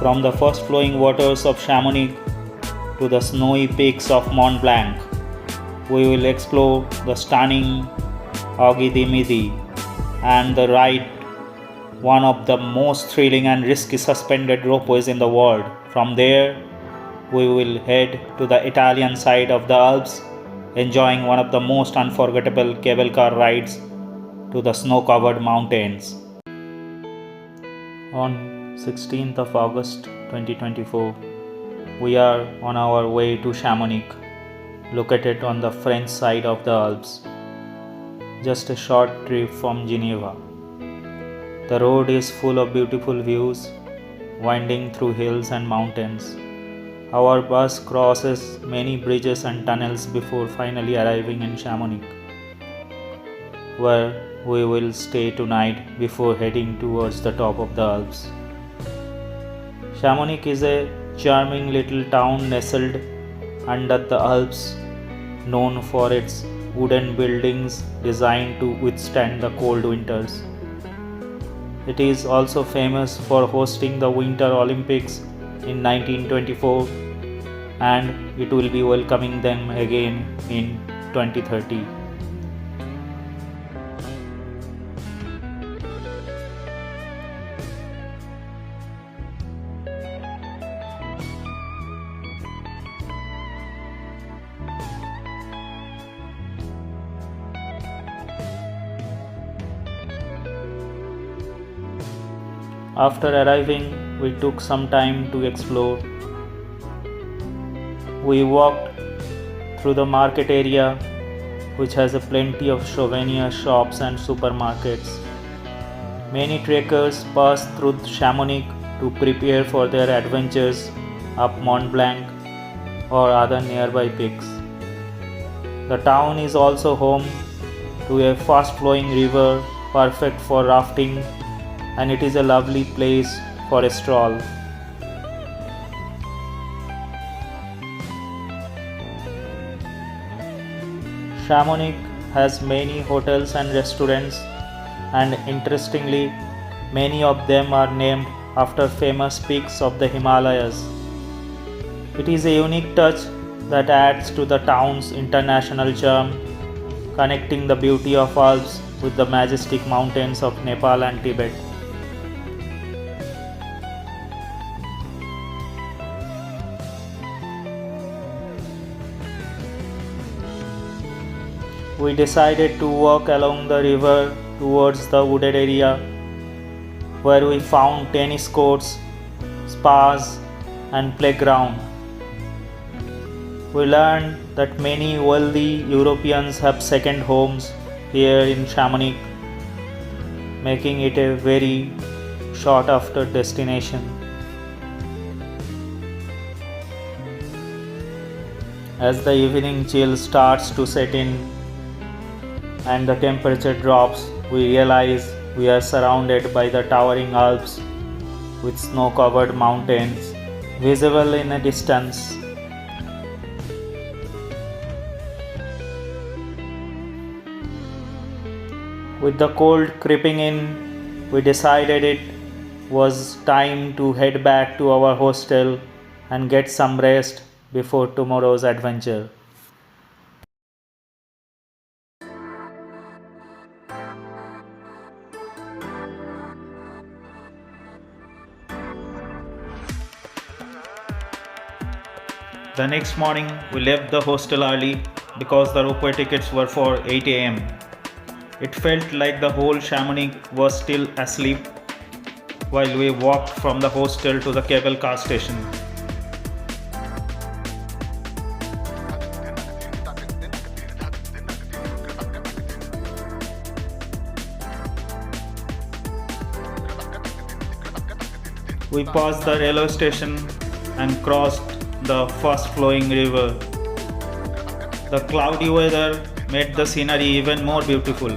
From the first flowing waters of Chamonix to the snowy peaks of Mont Blanc, we will explore the stunning Aiguille Midi and the ride one of the most thrilling and risky suspended ropeways in the world. From there, we will head to the Italian side of the Alps, enjoying one of the most unforgettable cable car rides to the snow-covered mountains. On 16th of August 2024, we are on our way to Chamonix, located on the French side of the Alps, just a short trip from Geneva. The road is full of beautiful views, winding through hills and mountains. Our bus crosses many bridges and tunnels before finally arriving in Chamonix, where we will stay tonight before heading towards the top of the Alps. Chamonix is a charming little town nestled under the Alps, known for its wooden buildings designed to withstand the cold winters. It is also famous for hosting the Winter Olympics in 1924, and it will be welcoming them again in 2030. After arriving, we took some time to explore. We walked through the market area, which has a plenty of souvenir shops and supermarkets. Many trekkers pass through Chamonix to prepare for their adventures up Mont Blanc or other nearby peaks. The town is also home to a fast-flowing river perfect for rafting, and it is a lovely place for a stroll. Chamonix has many hotels and restaurants, and interestingly, many of them are named after famous peaks of the Himalayas. It is a unique touch that adds to the town's international charm, connecting the beauty of Alps with the majestic mountains of Nepal and Tibet. We decided to walk along the river towards the wooded area, where we found tennis courts, spas, and playground. We learned that many wealthy Europeans have second homes here in Chamonix, making it a very sought after destination. As the evening chill starts to set in and the temperature drops, we realize we are surrounded by the towering Alps with snow-covered mountains visible in a distance. With the cold creeping in, we decided it was time to head back to our hostel and get some rest before tomorrow's adventure. The next morning, we left the hostel early because the ropeway tickets were for 8 am. It felt like the whole Chamonix was still asleep while we walked from the hostel to the cable car station. We passed the railway station and crossed the fast flowing river. The cloudy weather made the scenery even more beautiful.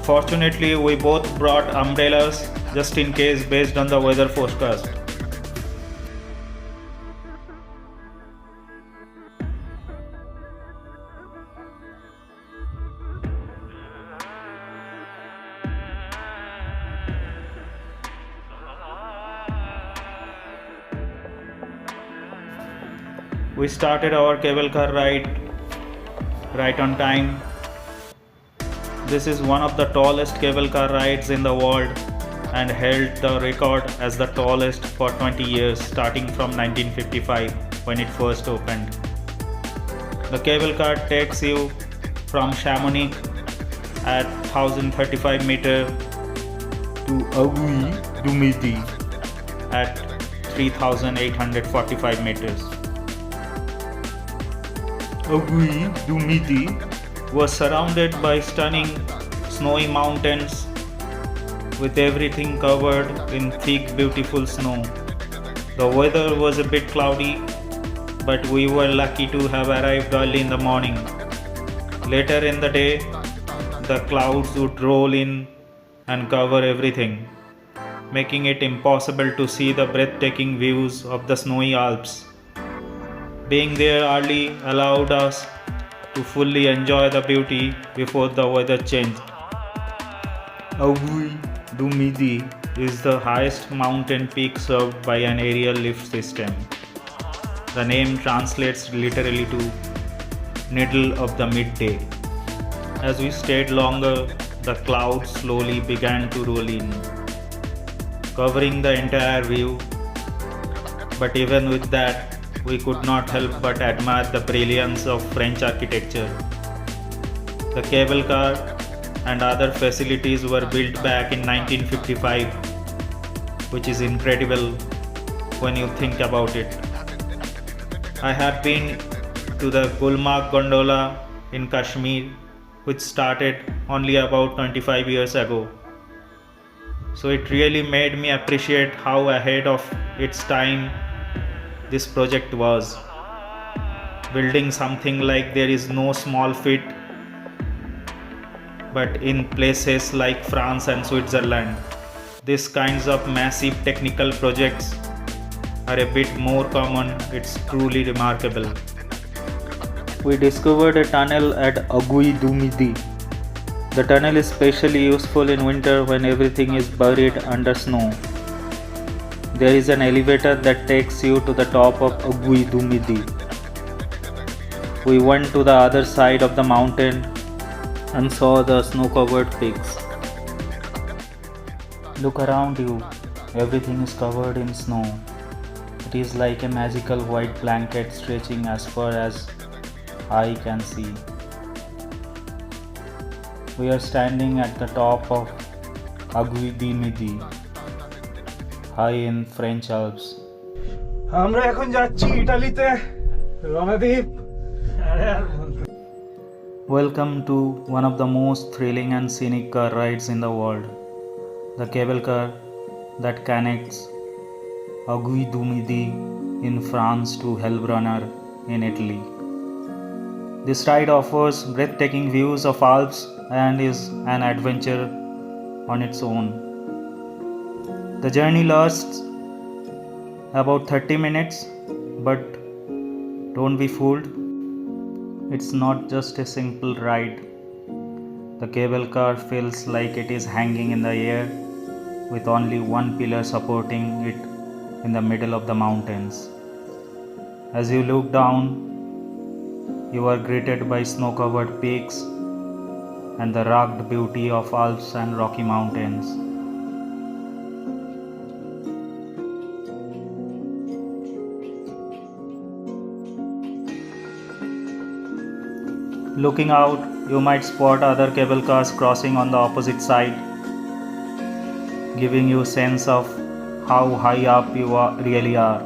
Fortunately, we both brought umbrellas just in case based on the weather forecast. We started our cable car ride right on time. This is one of the tallest cable car rides in the world and held the record as the tallest for 20 years starting from 1955 when it first opened. The cable car takes you from Chamonix at 1035 meter to Aiguille, Midi at 3845 meters. Aiguille, Midi was surrounded by stunning snowy mountains with everything covered in thick beautiful snow. The weather was a bit cloudy, but we were lucky to have arrived early in the morning. Later in the day, the clouds would roll in and cover everything, making it impossible to see the breathtaking views of the snowy Alps. Being there early allowed us to fully enjoy the beauty before the weather changed. Aiguille du Midi is the highest mountain peak served by an aerial lift system. The name translates literally to needle of the midday. As we stayed longer, the clouds slowly began to roll in, covering the entire view. But even with that, we could not help but admire the brilliance of French architecture. The cable car and other facilities were built back in 1955, which is incredible when you think about it. I have been to the Gulmarg gondola in Kashmir, which started only about 25 years ago. So it really made me appreciate how ahead of its time this project was. Building something like there is no small feat, but in places like France and Switzerland, these kinds of massive technical projects are a bit more common. It's truly remarkable. We discovered a tunnel at Aiguille du Midi. The tunnel is especially useful in winter when everything is buried under snow. There is an elevator that takes you to the top of Aiguille du Midi. We went to the other side of the mountain and saw the snow-covered peaks. Look around you, everything is covered in snow. It is like a magical white blanket stretching as far as eye can see. We are standing at the top of Aiguille du Midi, high in French Alps. আমরা এখন যাচ্ছি ইতালিতে Randeep. Welcome to one of the most thrilling and scenic car rides in the world, the cable car that connects Aiguille du Midi in France to Helbrunner in Italy. This ride offers breathtaking views of Alps and is an adventure on its own. The journey lasts about 30 minutes, but don't be fooled. It's not just a simple ride. The cable car feels like it is hanging in the air with only one pillar supporting it in the middle of the mountains. As you look down, you are greeted by snow-covered peaks and the rugged beauty of Alps and Rocky Mountains. Looking out, you might spot other cable cars crossing on the opposite side, giving you a sense of how high up you really are.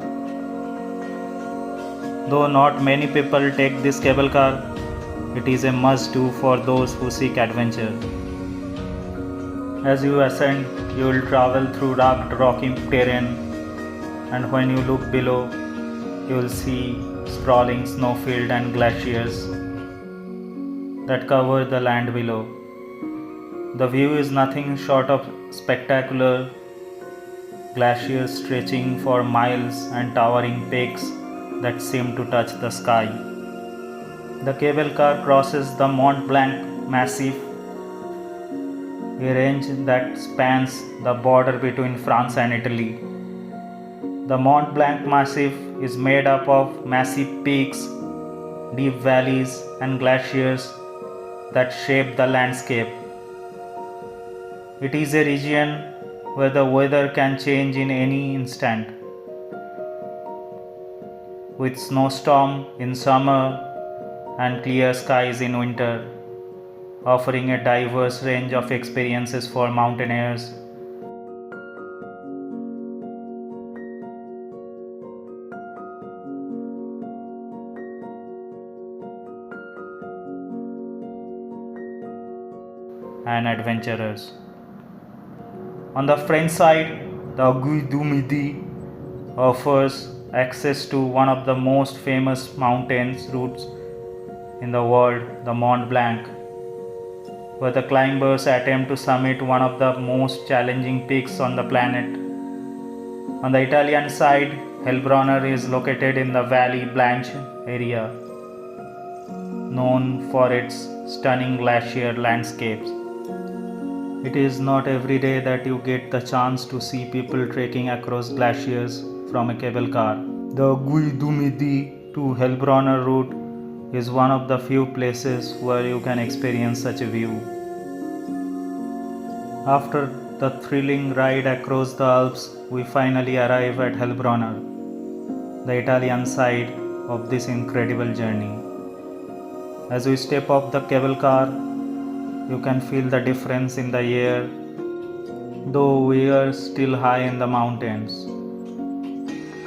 Though not many people take this cable car, it is a must-do for those who seek adventure. As you ascend, you will travel through rugged rocky terrain, and when you look below, you will see sprawling snowfield and glaciers that cover the land below. The view is nothing short of spectacular, glaciers stretching for miles and towering peaks that seem to touch the sky. The cable car crosses the Mont Blanc Massif, a range that spans the border between France and Italy. The Mont Blanc Massif is made up of massive peaks, deep valleys, and glaciers that shape the landscape. It is a region where the weather can change in any instant, with snowstorm in summer and clear skies in winter, offering a diverse range of experiences for mountaineers. And adventurers. On the French side, the Aiguille du Midi offers access to one of the most famous mountain routes in the world, the Mont Blanc, where the climbers attempt to summit one of the most challenging peaks on the planet. On the Italian side, Heilbronner is located in the Valley Blanche area, known for its stunning glacier landscapes. It is not every day that you get the chance to see people trekking across glaciers from a cable car. The Aiguille du Midi to Heilbronner route is one of the few places where you can experience such a view. After the thrilling ride across the Alps, we finally arrive at Heilbronner, the Italian side of this incredible journey. As we step off the cable car, you can feel the difference in the air, though we are still high in the mountains.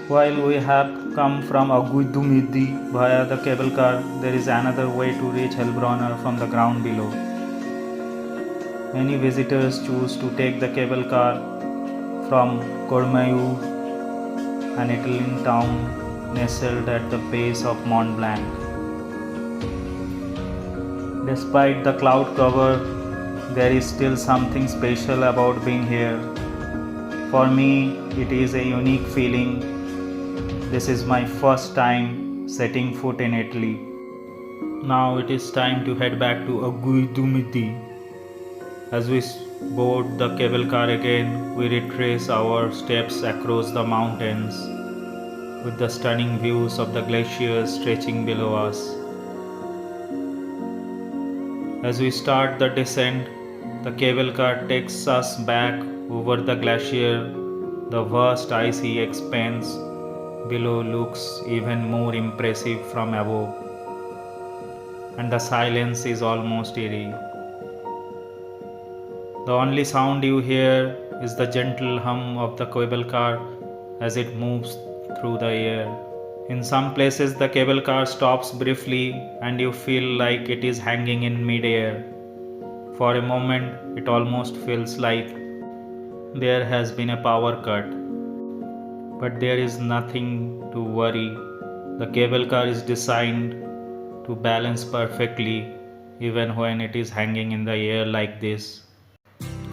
While we have come from Aiguille du Midi via the cable car, there is another way to reach Heilbronner from the ground below. Many visitors choose to take the cable car from Courmayeur, an Italian town nestled at the base of Mont Blanc. Despite the cloud cover, there is still something special about being here. For me, it is a unique feeling. This is my first time setting foot in Italy. Now it is time to head back to Aiguille du Midi. As we board the cable car again, we retrace our steps across the mountains with the stunning views of the glaciers stretching below us. As we start the descent, the cable car takes us back over the glacier. The vast icy expanse below looks even more impressive from above, and the silence is almost eerie. The only sound you hear is the gentle hum of the cable car as it moves through the air. In some places, the cable car stops briefly and you feel like it is hanging in mid-air. For a moment, it almost feels like there has been a power cut. But there is nothing to worry. The cable car is designed to balance perfectly even when it is hanging in the air like this.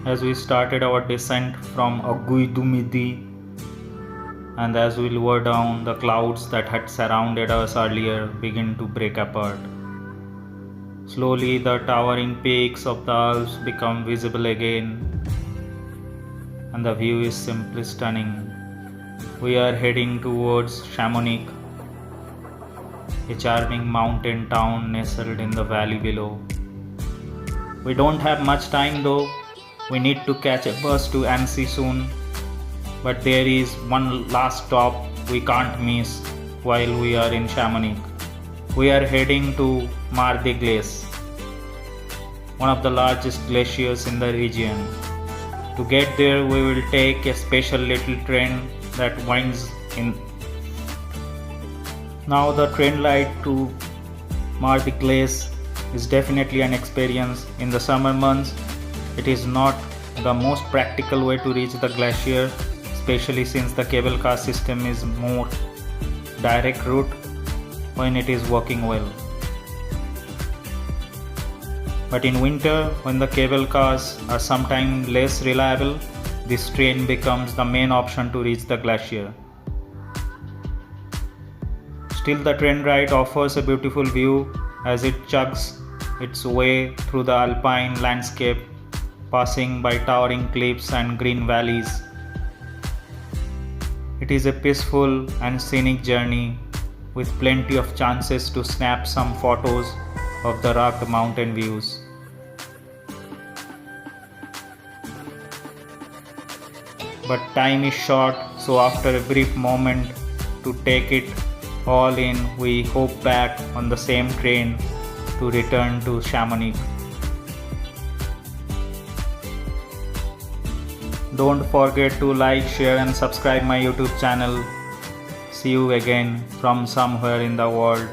As we started our descent from Aiguille du Midi, and as we lower down, the clouds that had surrounded us earlier begin to break apart. Slowly, the towering peaks of the Alps become visible again, and the view is simply stunning. We are heading towards Chamonix, a charming mountain town nestled in the valley below. We don't have much time though. We need to catch a bus to Annecy soon. But there is one last stop we can't miss while we are in Chamonix. We are heading to Midi Glacier, one of the largest glaciers in the region. To get there, we will take a special little train that winds in. Now the train ride to Midi Glacier is definitely an experience. In the summer months, it is not the most practical way to reach the glacier, especially since the cable car system is more direct route when it is working well. But in winter, when the cable cars are sometimes less reliable, this train becomes the main option to reach the glacier. Still, the train ride offers a beautiful view as it chugs its way through the alpine landscape, passing by towering cliffs and green valleys. It is a peaceful and scenic journey with plenty of chances to snap some photos of the rugged mountain views. But time is short, so after a brief moment to take it all in, we hop back on the same train to return to Chamonix. Don't forget to like, share and subscribe my YouTube channel. See you again from somewhere in the world.